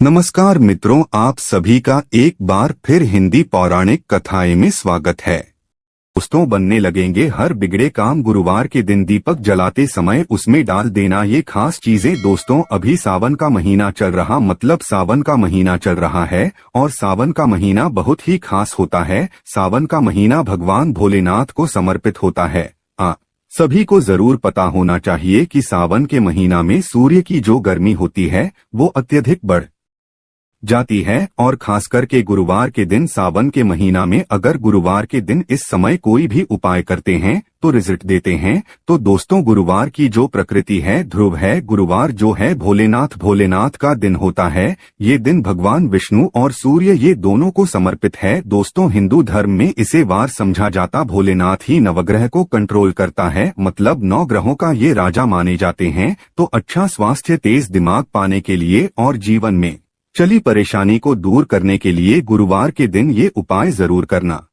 नमस्कार मित्रों, आप सभी का एक बार फिर हिंदी पौराणिक कथाएं में स्वागत है। दोस्तों, बनने लगेंगे हर बिगड़े काम गुरुवार के दिन दीपक जलाते समय उसमें डाल देना ये खास चीजें। दोस्तों, अभी सावन का महीना चल रहा सावन का महीना चल रहा है और सावन का महीना बहुत ही खास होता है। सावन का महीना भगवान भोलेनाथ को समर्पित होता है। सभी को जरूर पता होना चाहिए कि सावन के महीना में सूर्य की जो गर्मी होती है वो अत्यधिक बढ़ जाती है और खास करके गुरुवार के दिन सावन के महीना में अगर गुरुवार के दिन इस समय कोई भी उपाय करते हैं तो रिजल्ट देते हैं। तो दोस्तों, गुरुवार की जो प्रकृति है ध्रुव है। गुरुवार जो है भोलेनाथ का दिन होता है। ये दिन भगवान विष्णु और सूर्य ये दोनों को समर्पित है। दोस्तों, हिंदू धर्म में इसे वार समझा जाता। भोलेनाथ ही नवग्रह को कंट्रोल करता है, मतलब 9 ग्रहों का ये राजा माने जाते हैं। तो अच्छा स्वास्थ्य, तेज दिमाग पाने के लिए और जीवन में चली परेशानी को दूर करने के लिए गुरुवार के दिन ये उपाय जरूर करना।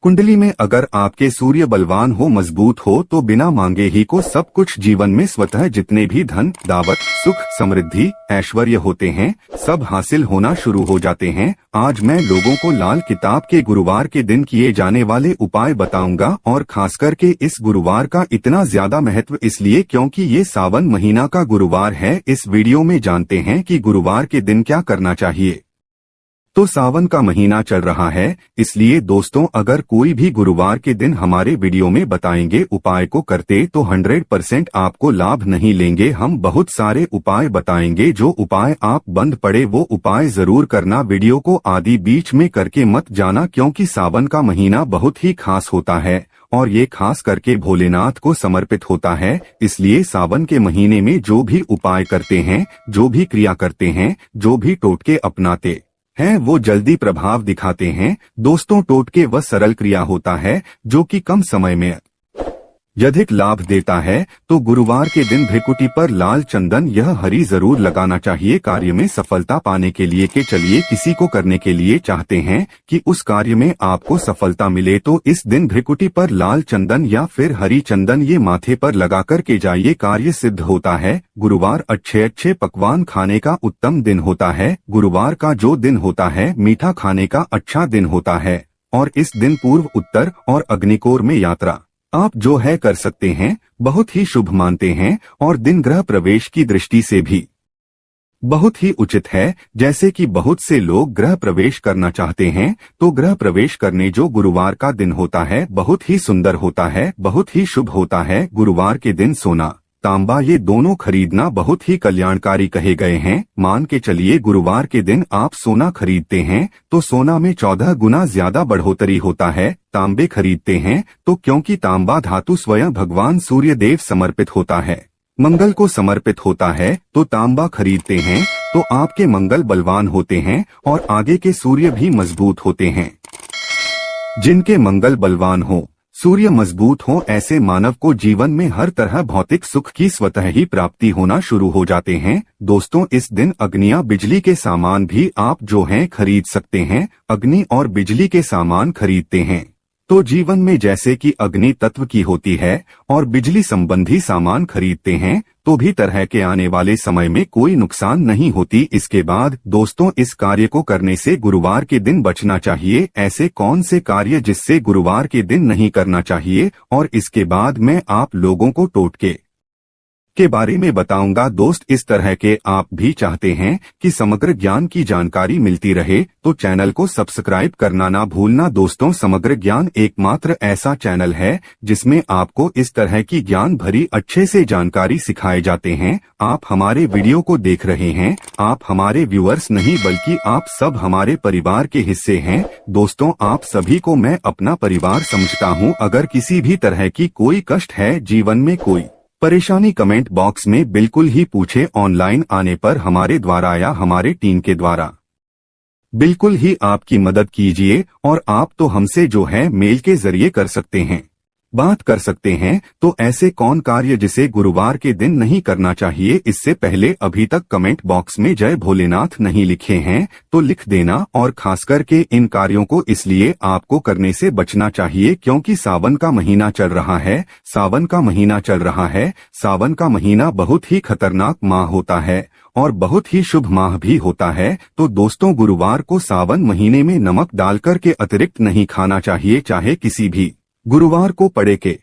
कुंडली में अगर आपके सूर्य बलवान हो, मजबूत हो, तो बिना मांगे ही को सब कुछ जीवन में स्वतः जितने भी धन, दावत, सुख, समृद्धि, ऐश्वर्य होते हैं सब हासिल होना शुरू हो जाते हैं। आज मैं लोगों को लाल किताब के गुरुवार के दिन किए जाने वाले उपाय बताऊंगा और खास करके इस गुरुवार का इतना ज्यादा महत्व इसलिए क्योंकि ये सावन महीना का गुरुवार है। इस वीडियो में जानते हैं कि गुरुवार के दिन क्या करना चाहिए। तो सावन का महीना चल रहा है, इसलिए दोस्तों अगर कोई भी गुरुवार के दिन हमारे वीडियो में बताएंगे उपाय को करते तो 100% आपको लाभ नहीं लेंगे। हम बहुत सारे उपाय बताएंगे, जो उपाय आप बंद पड़े वो उपाय जरूर करना। वीडियो को आदि बीच में करके मत जाना, क्योंकि सावन का महीना बहुत ही खास होता है और ये खास करके भोलेनाथ को समर्पित होता है। इसलिए सावन के महीने में जो भी उपाय करते हैं, जो भी क्रिया करते हैं, जो भी टोटके अपनाते हैं वो जल्दी प्रभाव दिखाते हैं। दोस्तों, टोटके वह सरल क्रिया होता है जो कि कम समय में अधिक लाभ देता है। तो गुरुवार के दिन भ्रिकुटी पर लाल चंदन यह हरी जरूर लगाना चाहिए कार्य में सफलता पाने के लिए। के चलिए किसी को करने के लिए चाहते हैं कि उस कार्य में आपको सफलता मिले तो इस दिन भ्रिकुटी पर लाल चंदन या फिर हरी चंदन ये माथे पर लगा कर के जाइए, कार्य सिद्ध होता है। गुरुवार अच्छे पकवान खाने का उत्तम दिन होता है। गुरुवार का जो दिन होता है मीठा खाने का अच्छा दिन होता है और इस दिन पूर्व, उत्तर और अग्निकोर में यात्रा आप जो है कर सकते हैं, बहुत ही शुभ मानते हैं और दिन ग्रह प्रवेश की दृष्टि से भी बहुत ही उचित है। जैसे कि बहुत से लोग गृह प्रवेश करना चाहते हैं तो गृह प्रवेश करने जो गुरुवार का दिन होता है बहुत ही सुंदर होता है, बहुत ही शुभ होता है। गुरुवार के दिन सोना, तांबा ये दोनों खरीदना बहुत ही कल्याणकारी कहे गए हैं। मान के चलिए गुरुवार के दिन आप सोना खरीदते हैं तो सोना में 14 गुना ज्यादा बढ़ोतरी होता है। तांबे खरीदते हैं तो क्योंकि तांबा धातु स्वयं भगवान सूर्य देव समर्पित होता है, मंगल को समर्पित होता है, तो तांबा खरीदते हैं तो आपके मंगल बलवान होते हैं और आगे के सूर्य भी मजबूत होते हैं। जिनके मंगल बलवान हो, सूर्य मजबूत हो, ऐसे मानव को जीवन में हर तरह भौतिक सुख की स्वतः ही प्राप्ति होना शुरू हो जाते हैं। दोस्तों, इस दिन अग्नियां, बिजली के सामान भी आप जो हैं खरीद सकते हैं। अग्नि और बिजली के सामान खरीदते हैं तो जीवन में जैसे कि अग्नि तत्व की होती है और बिजली संबंधी सामान खरीदते हैं तो भी तरह के आने वाले समय में कोई नुकसान नहीं होती। इसके बाद दोस्तों, इस कार्य को करने से गुरुवार के दिन बचना चाहिए। ऐसे कौन से कार्य जिससे गुरुवार के दिन नहीं करना चाहिए और इसके बाद मैं आप लोगों को टोटके के बारे में बताऊंगा। दोस्त, इस तरह के आप भी चाहते हैं कि समग्र ज्ञान की जानकारी मिलती रहे तो चैनल को सब्सक्राइब करना ना भूलना। दोस्तों, समग्र ज्ञान एकमात्र ऐसा चैनल है जिसमें आपको इस तरह की ज्ञान भरी अच्छे से जानकारी सिखाए जाते हैं। आप हमारे वीडियो को देख रहे हैं, आप हमारे व्यूअर्स नहीं बल्कि आप सब हमारे परिवार के हिस्से हैं। दोस्तों, आप सभी को मैं अपना परिवार समझता हूँ। अगर किसी भी तरह की कोई कष्ट है, जीवन में कोई परेशानी, कमेंट बॉक्स में बिल्कुल ही पूछे। ऑनलाइन आने पर हमारे द्वारा या हमारे टीम के द्वारा बिल्कुल ही आपकी मदद कीजिए और आप तो हमसे जो है मेल के जरिए कर सकते हैं। बात कर सकते हैं। तो ऐसे कौन कार्य जिसे गुरुवार के दिन नहीं करना चाहिए? इससे पहले अभी तक कमेंट बॉक्स में जय भोलेनाथ नहीं लिखे हैं तो लिख देना। और खास करके इन कार्यों को इसलिए आपको करने से बचना चाहिए क्योंकि सावन का महीना चल रहा है। सावन का महीना चल रहा है। सावन का महीना बहुत ही खतरनाक माह होता है और बहुत ही शुभ माह भी होता है। तो दोस्तों, गुरुवार को सावन महीने में नमक डालकर के अतिरिक्त नहीं खाना चाहिए। चाहे किसी भी गुरुवार को पड़े के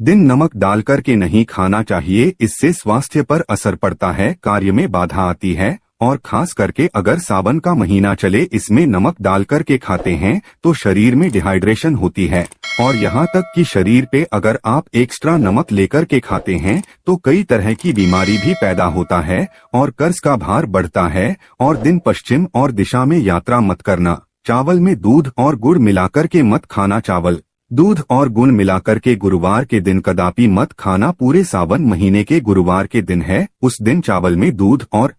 दिन नमक डालकर के नहीं खाना चाहिए। इससे स्वास्थ्य पर असर पड़ता है, कार्य में बाधा आती है। और खास करके अगर सावन का महीना चले इसमें नमक डालकर के खाते हैं तो शरीर में डिहाइड्रेशन होती है। और यहाँ तक कि शरीर पे अगर आप एक्स्ट्रा नमक लेकर के खाते हैं तो कई तरह की बीमारी भी पैदा होता है और कर्ज का भार बढ़ता है। और दिन पश्चिम और दिशा में यात्रा मत करना। चावल में दूध और गुड़ मिलाकर के मत खाना। चावल, दूध और गुड़ मिलाकर के गुरुवार के दिन कदापि मत खाना। पूरे सावन महीने के गुरुवार के दिन है, उस दिन चावल में दूध और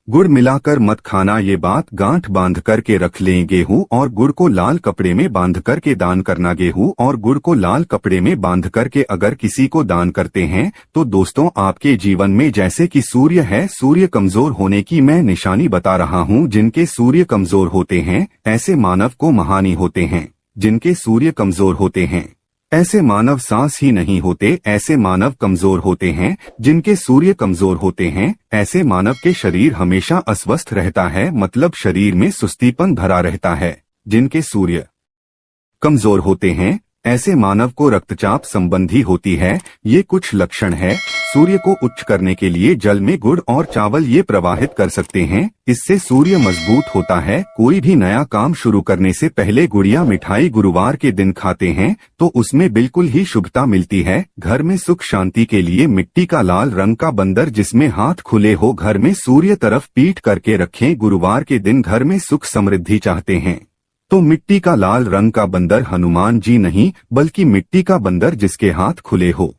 गुड़ मिलाकर मत खाना। ये बात गांठ बांध करके रख लें। गेहूं और गुड़ को लाल कपड़े में बांध करके दान करना। गेहूं और गुड़ को लाल कपड़े में बांध करके अगर किसी को दान करते हैं तो दोस्तों आपके जीवन में जैसे कि सूर्य है, सूर्य कमजोर होने की मैं निशानी बता रहा हूं। जिनके सूर्य कमजोर होते हैं ऐसे मानव को महानी होते हैं। जिनके सूर्य कमजोर होते हैं ऐसे मानव सांस ही नहीं होते। ऐसे मानव कमजोर होते हैं। जिनके सूर्य कमजोर होते हैं ऐसे मानव के शरीर हमेशा अस्वस्थ रहता है, मतलब शरीर में सुस्तीपन भरा रहता है। जिनके सूर्य कमजोर होते हैं ऐसे मानव को रक्तचाप संबंधी होती है। ये कुछ लक्षण है। सूर्य को उच्च करने के लिए जल में गुड़ और चावल ये प्रवाहित कर सकते हैं। इससे सूर्य मजबूत होता है। कोई भी नया काम शुरू करने से पहले गुड़िया मिठाई गुरुवार के दिन खाते हैं तो उसमें बिल्कुल ही शुभता मिलती है। घर में सुख शांति के लिए मिट्टी का लाल रंग का बंदर जिसमें हाथ खुले हो घर में सूर्य तरफ पीठ करके रखें। गुरुवार के दिन घर में सुख समृद्धि चाहते हैं तो मिट्टी का लाल रंग का बंदर, हनुमान जी नहीं बल्कि मिट्टी का बंदर जिसके हाथ खुले हो,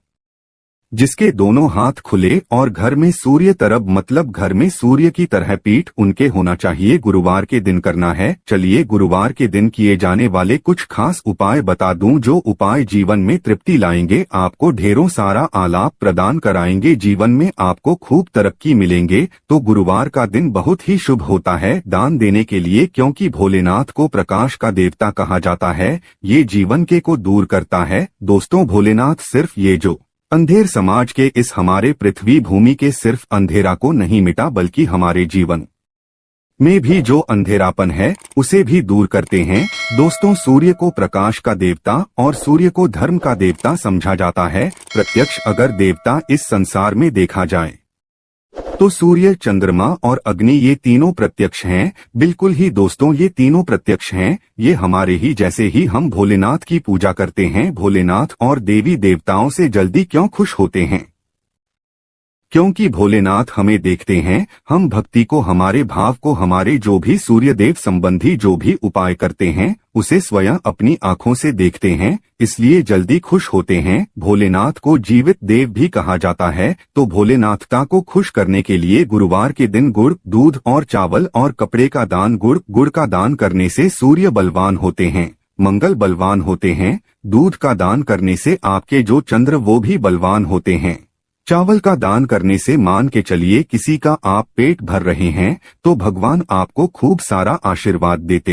जिसके दोनों हाथ खुले और घर में सूर्य तरफ मतलब घर में सूर्य की तरह पीठ उनके होना चाहिए। गुरुवार के दिन करना है। चलिए गुरुवार के दिन किए जाने वाले कुछ खास उपाय बता दूं जो उपाय जीवन में तृप्ति लाएंगे, आपको ढेरों सारा आलाप प्रदान कराएंगे, जीवन में आपको खूब तरक्की मिलेंगे। तो गुरुवार का दिन बहुत ही शुभ होता है दान देने के लिए क्योंकि भोलेनाथ को प्रकाश का देवता कहा जाता है। ये जीवन के को दूर करता है। दोस्तों, भोलेनाथ सिर्फ ये जो अंधेर समाज के इस हमारे पृथ्वी भूमि के सिर्फ अंधेरा को नहीं मिटा बल्कि हमारे जीवन में भी जो अंधेरापन है उसे भी दूर करते हैं। दोस्तों, सूर्य को प्रकाश का देवता और सूर्य को धर्म का देवता समझा जाता है। प्रत्यक्ष अगर देवता इस संसार में देखा जाए तो सूर्य, चंद्रमा और अग्नि ये तीनों प्रत्यक्ष हैं। बिल्कुल ही दोस्तों, ये तीनों प्रत्यक्ष हैं। ये हमारे ही जैसे ही हम भोलेनाथ की पूजा करते हैं। भोलेनाथ और देवी देवताओं से जल्दी क्यों खुश होते हैं? क्योंकि भोलेनाथ हमें देखते हैं। हम भक्ति को, हमारे भाव को, हमारे जो भी सूर्यदेव संबंधी जो भी उपाय करते हैं उसे स्वयं अपनी आंखों से देखते हैं, इसलिए जल्दी खुश होते हैं। भोलेनाथ को जीवित देव भी कहा जाता है। तो भोलेनाथता को खुश करने के लिए गुरुवार के दिन गुड़, दूध और चावल और कपड़े का दान। गुड़ का दान करने से सूर्य बलवान होते हैं, मंगल बलवान होते हैं। दूध का दान करने से आपके जो चंद्र वो भी बलवान होते हैं। चावल का दान करने से मान के चलिए किसी का आप पेट भर रहे हैं तो भगवान आपको खूब सारा आशीर्वाद देते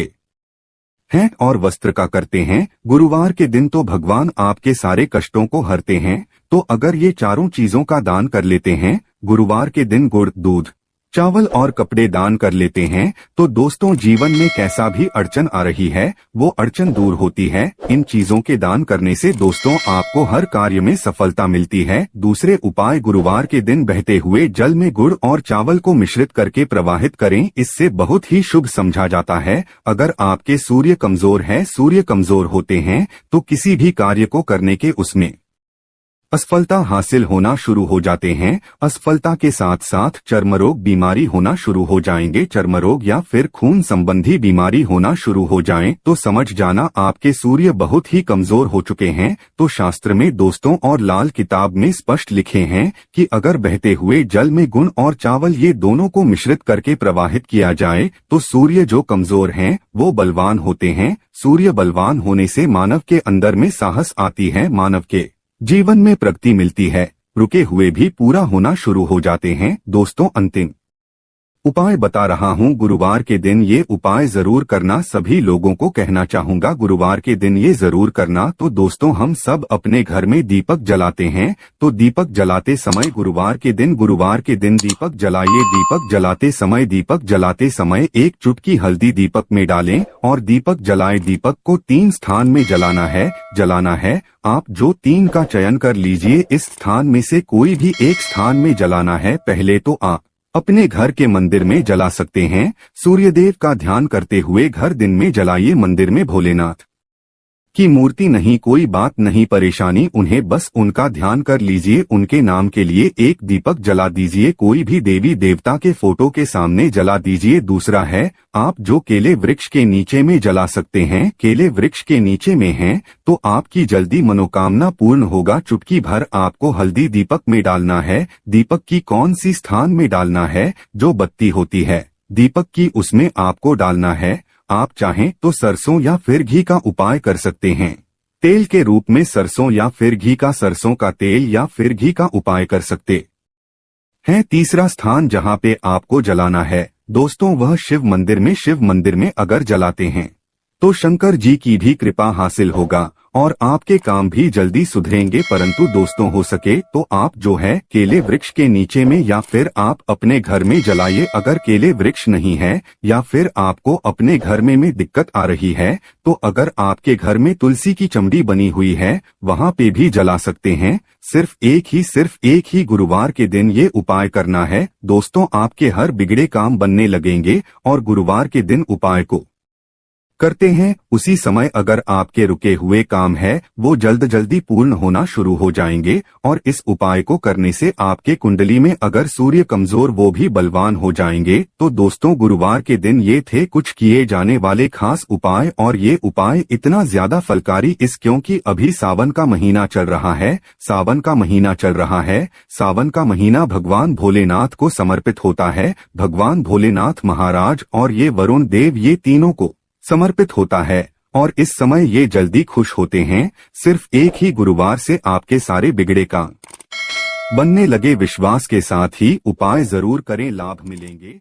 हैं। और वस्त्र का करते हैं गुरुवार के दिन तो भगवान आपके सारे कष्टों को हरते हैं। तो अगर ये चारों चीजों का दान कर लेते हैं गुरुवार के दिन, गुड़, दूध, चावल और कपड़े दान कर लेते हैं तो दोस्तों जीवन में कैसा भी अड़चन आ रही है वो अड़चन दूर होती है। इन चीजों के दान करने से दोस्तों आपको हर कार्य में सफलता मिलती है। दूसरे उपाय, गुरुवार के दिन बहते हुए जल में गुड़ और चावल को मिश्रित करके प्रवाहित करें। इससे बहुत ही शुभ समझा जाता है। अगर आपके सूर्य कमजोर है, सूर्य कमजोर होते हैं तो किसी भी कार्य को करने के उसमें असफलता हासिल होना शुरू हो जाते हैं। असफलता के साथ साथ चर्मरोग बीमारी होना शुरू हो जाएंगे। चर्मरोग या फिर खून संबंधी बीमारी होना शुरू हो जाए तो समझ जाना आपके सूर्य बहुत ही कमजोर हो चुके हैं। तो शास्त्र में दोस्तों और लाल किताब में स्पष्ट लिखे हैं कि अगर बहते हुए जल में गुड़ और चावल ये दोनों को मिश्रित करके प्रवाहित किया जाए तो सूर्य जो कमजोर हैं वो बलवान होते हैं। सूर्य बलवान होने से मानव के अंदर में साहस आती है, मानव के जीवन में प्रगति मिलती है, रुके हुए भी पूरा होना शुरू हो जाते हैं। दोस्तों, अंतिम उपाय बता रहा हूँ। गुरुवार के दिन ये उपाय जरूर करना, सभी लोगों को कहना चाहूंगा गुरुवार के दिन ये जरूर करना। तो दोस्तों, हम सब अपने घर में दीपक जलाते हैं, तो दीपक जलाते समय गुरुवार के दिन दीपक जलाइए। दीपक जलाते समय एक चुटकी हल्दी दीपक में डालें और दीपक जलाए। दीपक को 3 स्थान में जलाना है। आप जो 3 का चयन कर लीजिए, इस स्थान में से कोई भी एक स्थान में जलाना है। पहले तो आप अपने घर के मंदिर में जला सकते हैं। सूर्यदेव का ध्यान करते हुए घर दिन में जलाइए। मंदिर में भोलेनाथ की मूर्ति नहीं, कोई बात नहीं, परेशानी उन्हें बस उनका ध्यान कर लीजिए, उनके नाम के लिए एक दीपक जला दीजिए। कोई भी देवी देवता के फोटो के सामने जला दीजिए। दूसरा है, आप जो केले वृक्ष के नीचे में जला सकते हैं। केले वृक्ष के नीचे में हैं तो आपकी जल्दी मनोकामना पूर्ण होगा। चुटकी भर आपको हल्दी दीपक में डालना है। दीपक की कौन सी स्थान में डालना है? जो बत्ती होती है दीपक की, उसमें आपको डालना है। आप चाहें तो सरसों या फिर घी का उपाय कर सकते हैं। तेल के रूप में सरसों या फिर घी का, सरसों का तेल या फिर घी का उपाय कर सकते हैं। तीसरा स्थान जहां पे आपको जलाना है दोस्तों, वह शिव मंदिर में अगर जलाते हैं तो शंकर जी की भी कृपा हासिल होगा और आपके काम भी जल्दी सुधरेंगे। परंतु दोस्तों, हो सके तो आप जो है केले वृक्ष के नीचे में या फिर आप अपने घर में जलाइए। अगर केले वृक्ष नहीं है या फिर आपको अपने घर में दिक्कत आ रही है तो अगर आपके घर में तुलसी की चमड़ी बनी हुई है वहां पे भी जला सकते हैं। सिर्फ एक ही गुरुवार के दिन ये उपाय करना है। दोस्तों, आपके हर बिगड़े काम बनने लगेंगे और गुरुवार के दिन उपाय को करते हैं उसी समय अगर आपके रुके हुए काम है वो जल्दी पूर्ण होना शुरू हो जाएंगे। और इस उपाय को करने से आपके कुंडली में अगर सूर्य कमजोर वो भी बलवान हो जाएंगे। तो दोस्तों, गुरुवार के दिन ये थे कुछ किए जाने वाले खास उपाय और ये उपाय इतना ज्यादा फलकारी क्योंकि अभी सावन का महीना चल रहा है। सावन का महीना भगवान भोलेनाथ को समर्पित होता है। भगवान भोलेनाथ महाराज और ये वरुण देव, ये तीनों को समर्पित होता है और इस समय ये जल्दी खुश होते हैं। सिर्फ एक ही गुरुवार से आपके सारे बिगड़े काम बनने लगे। विश्वास के साथ ही उपाय जरूर करें, लाभ मिलेंगे।